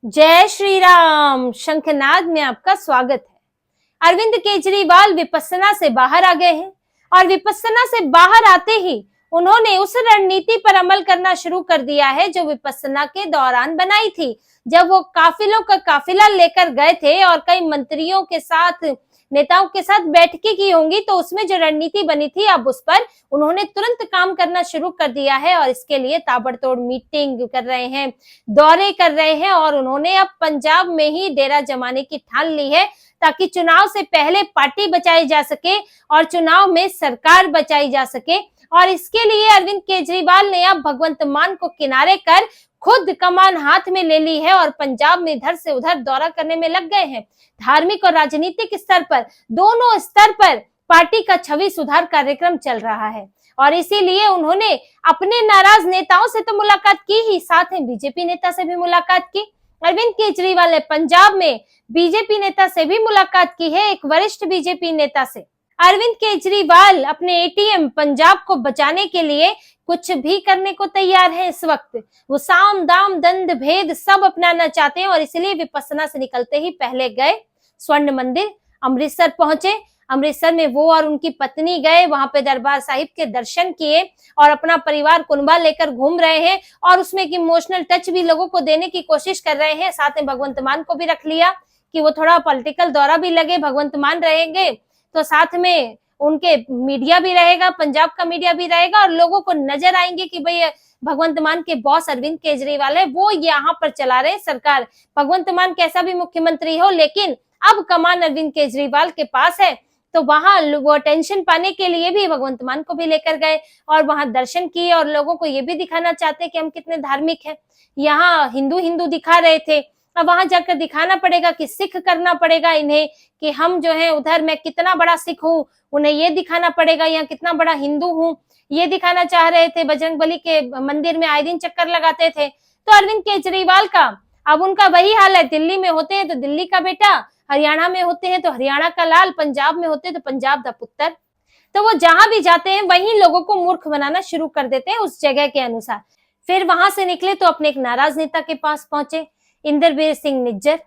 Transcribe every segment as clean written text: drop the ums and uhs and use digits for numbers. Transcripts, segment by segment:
जय श्री राम। शंखनाद में आपका स्वागत है। अरविंद केजरीवाल विपस्सना से बाहर आ गए हैं और विपस्सना से बाहर आते ही उन्होंने उस रणनीति पर अमल करना शुरू कर दिया है जो विपस्सना के दौरान बनाई थी। जब वो काफिलों का काफिला लेकर गए थे और कई मंत्रियों के साथ, नेताओं के साथ बैठकें की होंगी, तो उसमें जो रणनीति बनी थी अब उस पर उन्होंने तुरंत काम करना शुरू कर दिया है और इसके लिए ताबड़तोड़ मीटिंग कर रहे हैं, दौरे कर रहे हैं और उन्होंने अब पंजाब में ही डेरा जमाने की ठान ली है ताकि चुनाव से पहले पार्टी बचाई जा सके और चुनाव में सरकार बचाई जा सके। और इसके लिए अरविंद केजरीवाल ने अब भगवंत मान को किनारे कर खुद कमान हाथ में ले ली है और पंजाब में इधर से उधर दौरा करने में लग गए हैं। धार्मिक और राजनीतिक स्तर पर, दोनों स्तर पर पार्टी का छवि सुधार कार्यक्रम चल रहा है और इसीलिए उन्होंने अपने नाराज नेताओं से तो मुलाकात की ही, साथ में बीजेपी नेता से भी मुलाकात की। अरविंद केजरीवाल ने पंजाब में बीजेपी नेता से भी मुलाकात की है, एक वरिष्ठ बीजेपी नेता से। अरविंद केजरीवाल अपने एटीएम पंजाब को बचाने के लिए कुछ भी करने को तैयार है। इस वक्त वो साम दाम दंड भेद सब अपनाना चाहते हैं और इसलिए विपस्सना से निकलते ही पहले गए स्वर्ण मंदिर अमृतसर पहुंचे। अमृतसर में वो और उनकी पत्नी गए, वहां पे दरबार साहिब के दर्शन किए और अपना परिवार कुनबा लेकर घूम रहे हैं और उसमें एक इमोशनल टच भी लोगों को देने की कोशिश कर रहे हैं। साथ में भगवंत मान को भी रख लिया कि वो थोड़ा पॉलिटिकल दौरा भी लगे, भगवंत मान रहेंगे तो साथ में उनके मीडिया भी रहेगा, पंजाब का मीडिया भी रहेगा और लोगों को नजर आएंगे कि भाई भगवंत मान के बॉस अरविंद केजरीवाल है, वो यहाँ पर चला रहे सरकार। भगवंत मान कैसा भी मुख्यमंत्री हो, लेकिन अब कमान अरविंद केजरीवाल के पास है, तो वहां वो अटेंशन पाने के लिए भी भगवंत मान को भी लेकर गए और वहां दर्शन किए और लोगों को ये भी दिखाना चाहते हैं कि हम कितने धार्मिक हैं। यहाँ हिंदू हिंदू दिखा रहे थे, अब वहां जाकर दिखाना पड़ेगा कि सिख करना पड़ेगा इन्हें कि हम जो है उधर मैं कितना बड़ा सिख हूँ, उन्हें ये दिखाना पड़ेगा यहाँ कितना बड़ा हिंदू हूँ, ये दिखाना चाह रहे थे। बजरंगबली के मंदिर में आए दिन चक्कर लगाते थे। तो अरविंद केजरीवाल का अब उनका वही हाल है, दिल्ली में होते हैं तो दिल्ली का बेटा, हरियाणा में होते हैं तो हरियाणा का लाल, पंजाब में होते हैं तो पंजाब का पुत्र। तो वो जहां भी जाते हैं वहीं लोगों को मूर्ख बनाना शुरू कर देते हैं उस जगह के अनुसार। फिर वहां से निकले तो अपने एक नाराज नेता के पास पहुंचे, इंदरवीर सिंह निज्जर,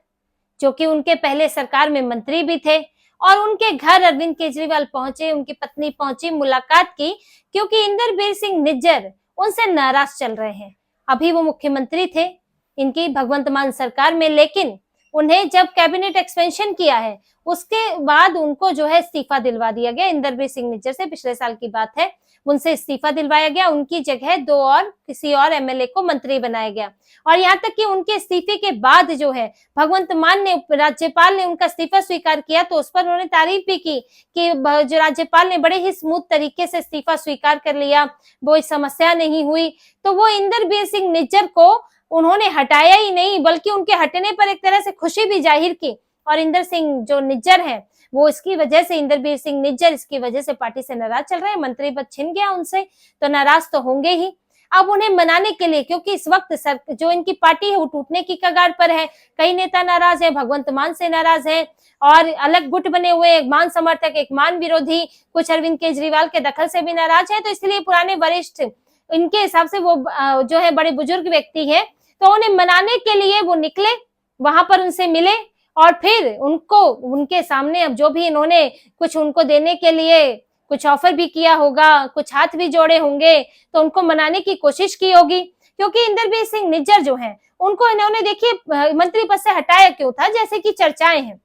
जो कि उनके पहले सरकार में मंत्री भी थे और उनके घर अरविंद केजरीवाल पहुंचे, उनकी पत्नी पहुंची, मुलाकात की, क्योंकि इंदरवीर सिंह निज्जर उनसे नाराज चल रहे हैं। अभी वो मुख्यमंत्री थे इनकी भगवंत मान सरकार में, लेकिन उन्हें जब कैबिनेट एक्सपेंशन किया है उसके बाद उनको जो है इस्तीफा दिलवा दिया गया। इंदरवीर सिंह निज्जर से पिछले साल की बात है, उनसे इस्तीफा दिलवाया गया, उनकी जगह किसी और एमएलए को मंत्री बनाया गया। और यहाँ तक कि उनके इस्तीफे के बाद जो है भगवंत मान ने, राज्यपाल ने उनका इस्तीफा स्वीकार किया तो उस पर उन्होंने तारीफ भी की कि जो राज्यपाल ने बड़े ही स्मूथ तरीके से इस्तीफा स्वीकार कर लिया, कोई समस्या नहीं हुई। तो वो इंदरवीर सिंह निज्जर को उन्होंने हटाया ही नहीं, बल्कि उनके हटने पर एक तरह से खुशी भी जाहिर की। और इंदर सिंह जो निज्जर है वो इसकी वजह से, इंदरवीर सिंह निज्जर इसकी वजह से पार्टी से नाराज चल रहे हैं। मंत्री पद छिन गया उनसे तो नाराज तो होंगे ही। अब उन्हें मनाने के लिए, क्योंकि इस वक्त जो इनकी पार्टी है वो टूटने की कगार पर है, कई नेता नाराज है, भगवंत मान से नाराज है और अलग गुट बने हुए, एक मान समर्थक एक मान विरोधी, कुछ अरविंद केजरीवाल के दखल से भी नाराज है। तो इसलिए पुराने वरिष्ठ, इनके हिसाब से वो जो है बड़े बुजुर्ग व्यक्ति है, तो उन्हें मनाने के लिए वो निकले, वहां पर उनसे मिले और फिर उनको, उनके सामने अब जो भी इन्होंने कुछ उनको देने के लिए कुछ ऑफर भी किया होगा, कुछ हाथ भी जोड़े होंगे, तो उनको मनाने की कोशिश की होगी। क्योंकि इंदरवीर सिंह निज्जर जो हैं उनको इन्होंने देखिए मंत्री पद से हटाया क्यों था, जैसे कि चर्चाएं हैं,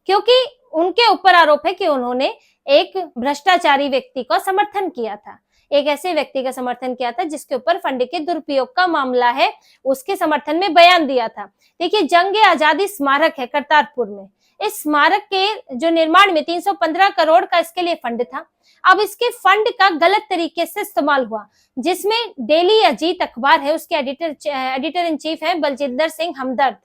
क्योंकि उनके ऊपर आरोप है कि उन्होंने एक भ्रष्टाचारी व्यक्ति को समर्थन किया था, एक ऐसे व्यक्ति का समर्थन किया था जिसके ऊपर फंड के दुरुपयोग का मामला है, उसके समर्थन में बयान दिया था। देखिए जंग आजादी स्मारक है करतारपुर में, इस स्मारक के जो निर्माण में 315 करोड़ का इसके लिए फंड था। अब इसके फंड का गलत तरीके से इस्तेमाल हुआ, जिसमें डेली अजीत अखबार है, उसके एडिटर इन चीफ है बलजिंदर सिंह हमदर्द।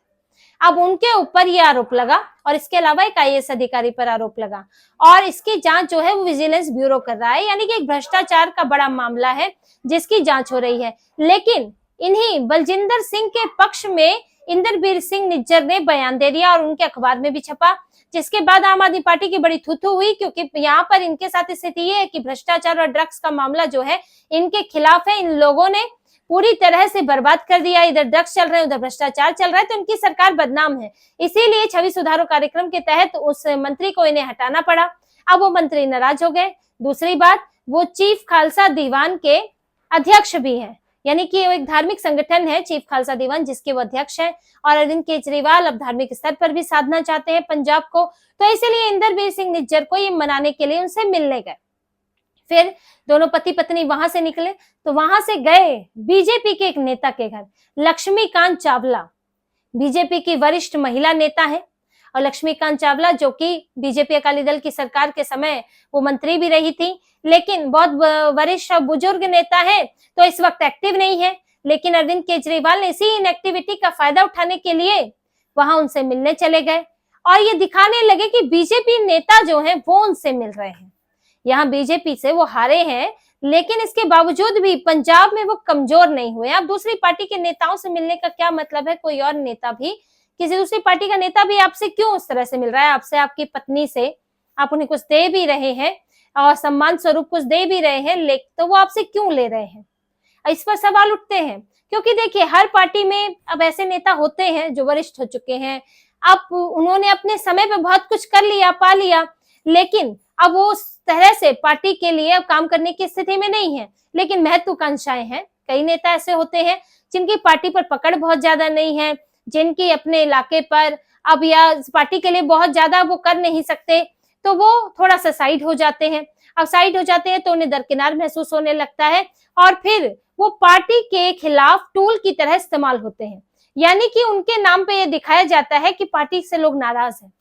अब उनके ऊपर ये आरोप लगा और इसके अलावा एक आईएएस अधिकारी पर आरोप लगा और इसकी जांच जो है वो विजिलेंस ब्यूरो कर रहा है, यानी कि एक भ्रष्टाचार का बड़ा मामला है जिसकी जांच हो रही है। लेकिन इन्हीं बलजिंदर सिंह के पक्ष में इंदरवीर सिंह निज्जर ने बयान दे दिया और उनके अखबार में भी छपा, जिसके बाद आम आदमी पार्टी की बड़ी थू हुई, क्योंकि यहाँ पर इनके साथ स्थिति ये है कि भ्रष्टाचार और ड्रग्स का मामला जो है इनके खिलाफ है। इन लोगों ने पूरी तरह से बर्बाद कर दिया। इधर ड्रग्स चल रहे हैं, उधर भ्रष्टाचार चल रहा है, तो उनकी सरकार बदनाम है। इसीलिए छवि सुधारो कार्यक्रम के तहत उस मंत्री को इन्हें हटाना पड़ा। अब वो मंत्री नाराज हो गए। दूसरी बात, वो चीफ खालसा दीवान के अध्यक्ष भी हैं, यानी कि वो एक धार्मिक संगठन है चीफ खालसा दीवान, जिसके वो अध्यक्ष हैं। और अरविंद केजरीवाल अब धार्मिक स्तर पर भी साधना चाहते हैं पंजाब को, तो इसलिए इंदरवीर सिंह निज्जर को ये मनाने के लिए उनसे मिलने गए। फिर दोनों पति पत्नी वहां से निकले, तो वहां से गए बीजेपी के एक नेता के घर, लक्ष्मीकांत चावला। बीजेपी की वरिष्ठ महिला नेता है, और लक्ष्मीकांत चावला जो कि बीजेपी अकाली दल की सरकार के समय वो मंत्री भी रही थी, लेकिन बहुत वरिष्ठ और बुजुर्ग नेता है, तो इस वक्त एक्टिव नहीं है। लेकिन अरविंद केजरीवाल ने इसी इनएक्टिविटी का फायदा उठाने के लिए वहां उनसे मिलने चले गए, और ये दिखाने लगे कि बीजेपी नेता जो हैं वो उनसे मिल रहे हैं। यहाँ बीजेपी से वो हारे हैं, लेकिन इसके बावजूद भी पंजाब में वो कमजोर नहीं हुए। अब दूसरी पार्टी के नेताओं से मिलने का क्या मतलब है? कोई और नेता भी, किसी दूसरी पार्टी का नेता भी आपसे क्यों उस तरह से मिल रहा है? आपसे, आपकी पत्नी से आप उन्हें कुछ दे भी रहे हैं और सम्मान स्वरूप कुछ दे भी रहे हैं, लेकिन तो वो आपसे क्यों ले रहे हैं? इस पर सवाल उठते हैं, क्योंकि देखिए हर पार्टी में अब ऐसे नेता होते हैं जो वरिष्ठ हो चुके हैं। अब उन्होंने अपने समय पे बहुत कुछ कर लिया, पा लिया, लेकिन अब वो उस तरह से पार्टी के लिए अब काम करने की स्थिति में नहीं है। लेकिन महत्वाकांक्षाएं हैं। कई नेता ऐसे होते हैं जिनकी पार्टी पर पकड़ बहुत ज्यादा नहीं है, जिनकी अपने इलाके पर अब या पार्टी के लिए बहुत ज्यादा वो कर नहीं सकते, तो वो थोड़ा सा साइड हो जाते हैं। अब साइड हो जाते हैं तो उन्हें दरकिनार महसूस होने लगता है, और फिर वो पार्टी के खिलाफ टूल की तरह इस्तेमाल होते हैं। यानी कि उनके नाम पे ये दिखाया जाता है कि पार्टी से लोग नाराज हैं,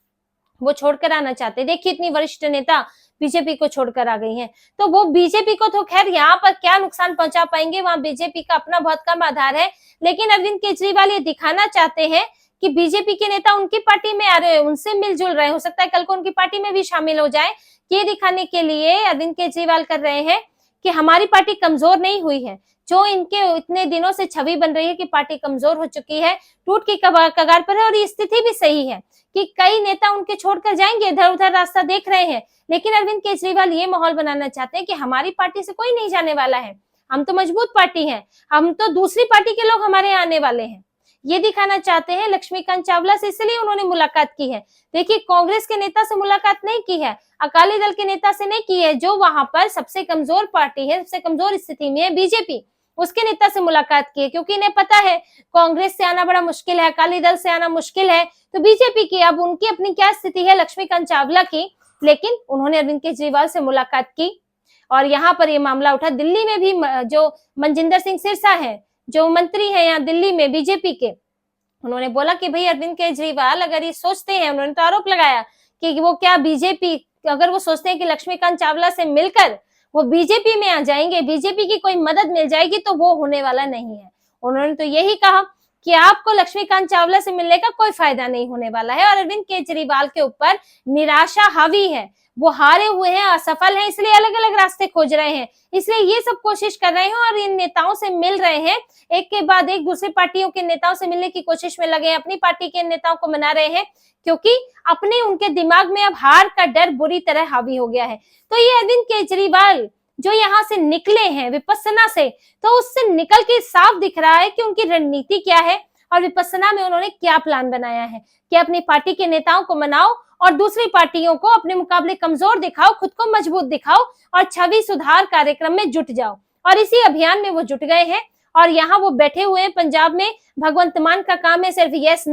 वो छोड़कर आना चाहते हैं। देखिए इतनी वरिष्ठ नेता बीजेपी को छोड़कर आ गई हैं, तो वो बीजेपी को तो खैर यहाँ पर क्या नुकसान पहुंचा पाएंगे, वहां बीजेपी का अपना बहुत कम आधार है। लेकिन अरविंद केजरीवाल ये दिखाना चाहते हैं कि बीजेपी के नेता उनकी पार्टी में आ रहे हैं, उनसे मिलजुल रहे हैं, हो सकता है कल को उनकी पार्टी में भी शामिल हो जाए। ये दिखाने के लिए अरविंद केजरीवाल कर रहे हैं कि हमारी पार्टी कमजोर नहीं हुई है। जो इनके इतने दिनों से छवि बन रही है कि पार्टी कमजोर हो चुकी है, टूट की कगार पर है, और ये स्थिति भी सही है कि कई नेता उनके छोड़कर जाएंगे, इधर उधर रास्ता देख रहे हैं। लेकिन अरविंद केजरीवाल ये माहौल बनाना चाहते हैं कि हमारी पार्टी से कोई नहीं जाने वाला है, हम तो मजबूत पार्टी हैं, हम तो दूसरी पार्टी के लोग हमारे आने वाले हैं। ये दिखाना चाहते हैं लक्ष्मीकांत चावला से, इसलिए उन्होंने मुलाकात की है। देखिए कांग्रेस के नेता से मुलाकात नहीं की है, अकाली दल के नेता से नहीं की है, जो वहां पर सबसे कमजोर पार्टी है, सबसे कमजोर स्थिति में है बीजेपी, उसके नेता से मुलाकात की है। क्योंकि इन्हें पता है कांग्रेस से आना बड़ा मुश्किल है, अकाली दल से आना मुश्किल है, तो बीजेपी की अब उनकी अपनी क्या स्थिति है लक्ष्मीकांत चावला की। लेकिन उन्होंने अरविंद केजरीवाल से मुलाकात की, और यहाँ पर ये मामला उठा। दिल्ली में भी जो मनजिंदर सिंह सिरसा है, जो मंत्री है यहाँ दिल्ली में बीजेपी के, उन्होंने बोला कि भाई अरविंद केजरीवाल अगर ये सोचते हैं, उन्होंने तो आरोप लगाया कि वो क्या बीजेपी, अगर वो सोचते हैं कि लक्ष्मीकांत चावला से मिलकर वो बीजेपी में आ जाएंगे, बीजेपी की कोई मदद मिल जाएगी, तो वो होने वाला नहीं है। उन्होंने तो यही कहा कि आपको लक्ष्मीकांत चावला से मिलने का कोई फायदा नहीं होने वाला है, और अरविंद केजरीवाल के ऊपर निराशा हावी है, वो हारे हुए हैं, असफल हैं, इसलिए अलग अलग रास्ते खोज रहे हैं, इसलिए ये सब कोशिश कर रहे हैं और इन नेताओं से मिल रहे हैं। एक के बाद एक दूसरी पार्टियों के नेताओं से मिलने की कोशिश में लगे हैं, अपनी पार्टी के नेताओं को मना रहे हैं, क्योंकि अपने उनके दिमाग में अब हार का डर बुरी तरह हावी हो गया है। तो ये अरविंद केजरीवाल जो यहाँ से निकले हैं विपस्सना से, तो उससे निकल के साफ दिख रहा है कि उनकी रणनीति क्या है, और विपस्सना में उन्होंने क्या प्लान बनाया है कि अपनी पार्टी के नेताओं को मनाओ और दूसरी पार्टियों को अपने मुकाबले कमजोर दिखाओ, खुद को मजबूत दिखाओ और छवि सुधार कार्यक्रम में जुट जाओ। और इसी अभियान में वो जुट गए हैं, और यहाँ वो बैठे हुए हैं पंजाब में। भगवंत मान का काम है सिर्फ यस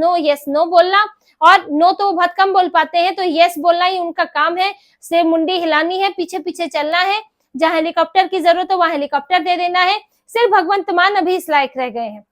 नो बोलना, और नो तो वो बहुत कम बोल पाते हैं, तो यस बोलना ही उनका काम है। सिर्फ मुंडी हिलानी है, पीछे पीछे चलना है, जहां हेलीकॉप्टर की जरूरत हो वहां हेलीकॉप्टर दे देना है। सिर्फ भगवंत मान अभी इस लायक रह गए हैं,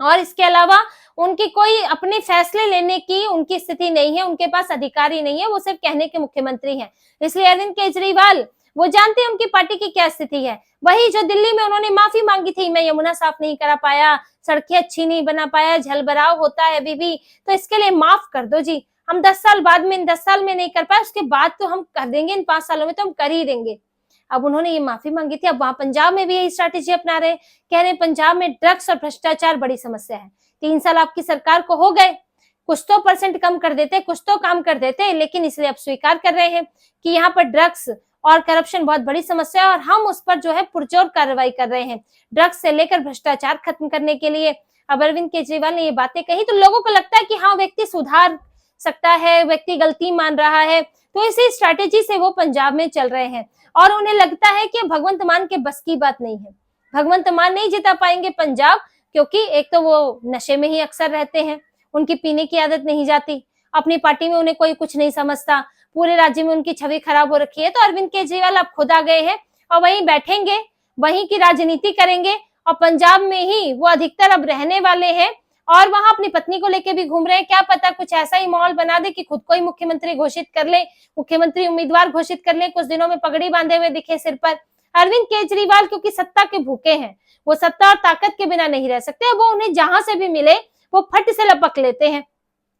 और इसके अलावा उनकी कोई अपने फैसले लेने की उनकी स्थिति नहीं है, उनके पास अधिकार ही नहीं है, वो सिर्फ कहने के मुख्यमंत्री हैं। इसलिए अरविंद केजरीवाल वो जानते हैं उनकी पार्टी की क्या स्थिति है। वही जो दिल्ली में उन्होंने माफी मांगी थी, मैं यमुना साफ नहीं करा पाया, सड़कें अच्छी नहीं बना पाया, जलभराव होता है अभी भी, तो इसके लिए माफ कर दो जी, हम 10 साल बाद में, इन 10 साल में नहीं कर पाए, उसके बाद तो हम कर देंगे, इन 5 सालों में तो हम कर ही देंगे। अब उन्होंने ये माफी मांगी थी। अब वहां पंजाब में भी यही स्ट्रैटेजी अपना रहे, कह रहे पंजाब में ड्रग्स और भ्रष्टाचार बड़ी समस्या है। 3 साल आपकी सरकार को हो गए, कुछ तो परसेंट कम कर देते, कुछ तो काम कर देते, लेकिन इसलिए अब स्वीकार कर रहे हैं कि यहाँ पर ड्रग्स और करप्शन बहुत बड़ी समस्या है और हम उस पर जो है पुरजोर कार्रवाई कर रहे हैं, ड्रग्स से लेकर भ्रष्टाचार खत्म करने के लिए। अब अरविंद केजरीवाल ने ये बातें कही तो लोगों को लगता है कि हाँ, व्यक्ति सुधार सकता है, व्यक्ति गलती मान रहा है, तो इसी स्ट्रैटेजी से वो पंजाब में चल रहे हैं और उन्हें लगता है कि भगवंत मान के बस की बात नहीं है, भगवंत मान नहीं जिता पाएंगे पंजाब, क्योंकि एक तो वो नशे में ही अक्सर रहते हैं, उनकी पीने की आदत नहीं जाती, अपनी पार्टी में उन्हें कोई कुछ नहीं समझता, पूरे राज्य में उनकी छवि खराब हो रखी है। तो अरविंद केजरीवाल अब खुद आ गए हैं और वहीं बैठेंगे, वहीं की राजनीति करेंगे और पंजाब में ही वो अधिकतर अब रहने वाले हैं और वहां अपनी पत्नी को लेके भी घूम रहे हैं। क्या पता कुछ ऐसा ही माहौल बना दे कि खुद को ही मुख्यमंत्री घोषित कर ले, मुख्यमंत्री उम्मीदवार घोषित कर ले, कुछ दिनों में पगड़ी बांधे हुए दिखे सिर पर। अरविंद केजरीवाल क्योंकि सत्ता के भूखे हैं, वो सत्ता और ताकत के बिना नहीं रह सकते, वो उन्हें जहां से भी मिले वो फट से लपक लेते हैं,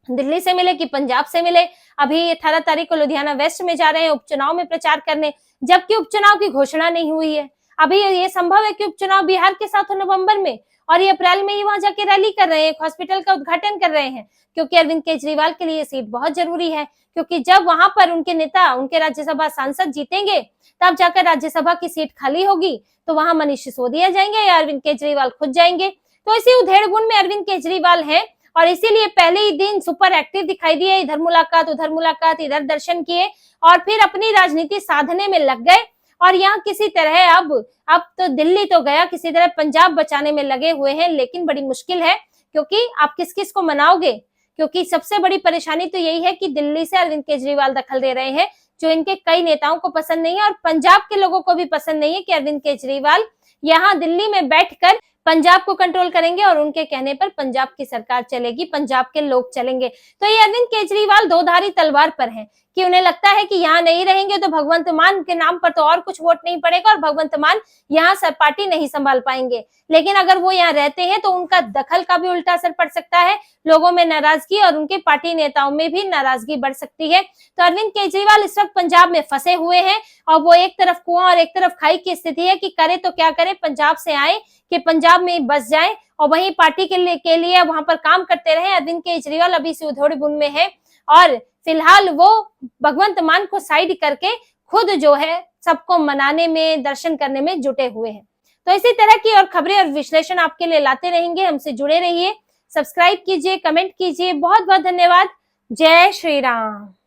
दिल्ली से मिले कि पंजाब से मिले। अभी 18 तारीख को लुधियाना वेस्ट में जा रहे हैं उपचुनाव में प्रचार करने, जबकि उपचुनाव की घोषणा नहीं हुई है। अभी ये संभव है कि उपचुनाव बिहार के साथ हो नवंबर में और ये अप्रैल में ही वहां जाके रैली कर रहे हैं, एक हॉस्पिटल का उद्घाटन कर रहे हैं, क्योंकि अरविंद केजरीवाल के लिए सीट बहुत जरूरी है। क्योंकि जब वहां पर उनके नेता, उनके राज्यसभा सांसद जीतेंगे तब जाकर राज्यसभा की सीट खाली होगी, तो वहां मनीष सिसोदिया जाएंगे या अरविंद केजरीवाल खुद जाएंगे। तो इसी उधेड़-बुन में अरविंद केजरीवाल है और इसीलिए पहले ही दिन सुपर एक्टिव दिखाई दिए, इधर मुलाकात उधर मुलाकात, इधर दर्शन किए और फिर अपनी राजनीति साधने में लग गए। और यहाँ किसी तरह अब तो दिल्ली तो गया, किसी तरह पंजाब बचाने में लगे हुए हैं, लेकिन बड़ी मुश्किल है क्योंकि आप किस किस को मनाओगे, क्योंकि सबसे बड़ी परेशानी तो यही है कि दिल्ली से अरविंद केजरीवाल दखल दे रहे हैं, जो इनके कई नेताओं को पसंद नहीं है और पंजाब के लोगों को भी पसंद नहीं है कि अरविंद केजरीवाल यहाँ दिल्ली में बैठकर पंजाब को कंट्रोल करेंगे और उनके कहने पर पंजाब की सरकार चलेगी, पंजाब के लोग चलेंगे। तो ये अरविंद केजरीवाल दो धारी तलवार पर हैं कि उन्हें लगता है कि यहाँ नहीं रहेंगे तो भगवंत मान के नाम पर तो और कुछ वोट नहीं पड़ेगा और भगवंत मान यहाँ सब पार्टी नहीं संभाल पाएंगे, लेकिन अगर वो यहाँ रहते हैं तो उनका दखल का भी उल्टा असर पड़ सकता है, लोगों में नाराजगी और उनके पार्टी नेताओं में भी नाराजगी बढ़ सकती है। तो अरविंद केजरीवाल इस वक्त पंजाब में फंसे हुए हैं और वो एक तरफ कुआं और एक तरफ खाई की स्थिति है कि करे तो क्या करे, पंजाब से आए कि पंजाब में बस जाए और वहीं पार्टी के लिए वहां पर काम करते रहे। अरविंद केजरीवाल अभी से उधेड़-बुन में है और फिलहाल वो भगवंत मान को साइड करके खुद जो है सबको मनाने में, दर्शन करने में जुटे हुए हैं। तो इसी तरह की और खबरें और विश्लेषण आपके लिए लाते रहेंगे, हमसे जुड़े रहिए, सब्सक्राइब कीजिए, कमेंट कीजिए। बहुत बहुत धन्यवाद। जय श्री राम।